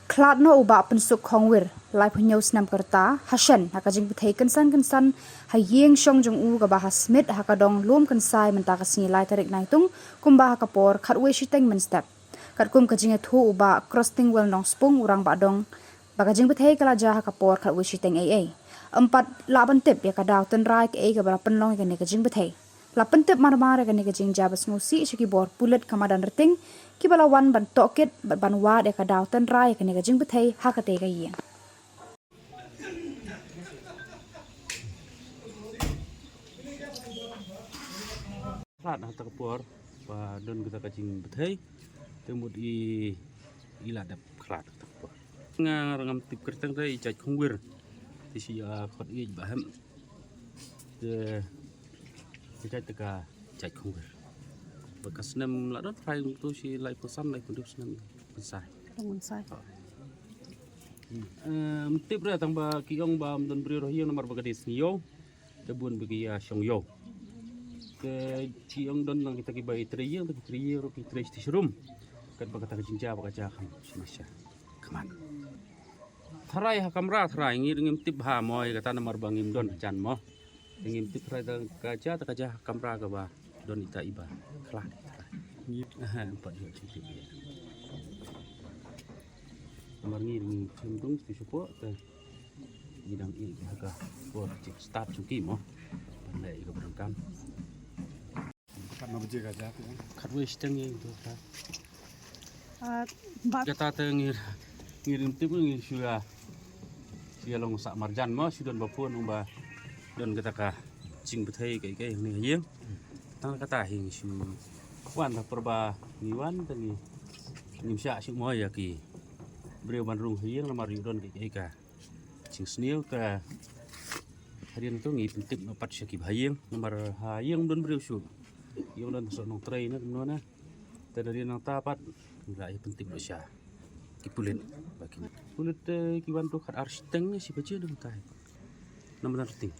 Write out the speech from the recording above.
Klat no uba pensuk khongwir lai phunyo snam karta hashan hakajing bethai kansan hayeng shong jong u ga bahas smith hakadong lom kansai menta kasini lai tarik naitung kumba hakapor khatwe shiteng men step katkum kajing thu uba crossing well nong spung urang badong bagajing bethai kala ja hakapor khatwe shiteng ai empat laban tip ya kadaw ten rai ke ga bara penlong ga ne kajing bethai lapan tip marmar ga ne kajing jabas ngusi shiki bor pulet kamadan reting kibala wan ban tokit ban wa de kadaw tan rai kene ga jing bethai hakate ga yin Klat na takapor pa don kita kacing bethai temut ila dap klat takapor ngam tip kertang dai cai khongwir ti si khot i baham de cai taka cai khongwir bekas nem la dot fai tu si lai pesan lai pendus nem pensai tip ra tang ba kiong ba don bri ro hiang nomor bagadis niyo debun bagi syong yo ke ciong don nang kita kibai triyeng ro ki tres ti shrum kat ba kata jinja ba kaja kham simasya kaman tharai ha kamra tharai ngir ngim tip ha moy kata nomor bangim don jan mo ngim tip ra kaja ta kaja kamra ga ba don ita iba klat empat yo tip nomor ngir ngim tung ti support ta bidang i ga por start chuki mo pandai ga berangkam Kat nak berjaga jaga kan? Kat wis tengi itu kan. bat Kita tengi ngirim tip ngir sudah long sak marjan mo sudah bapun umba don kita ka cing bethai kai ni hieng. Tang kata hing su wan ta perba niwan tengi nimsya su mo ya ki. Breu bandrung hieng lamar don kai ka. Cing snil ka harian tu ngi tip pat syaki hieng nomor hieng don breu su. Yung dan nong tray na na tadi nang tapat nggak penting bersya kipulit bagi kulit kiwan tu kat arsitek ni si baca dengan tay nomor penting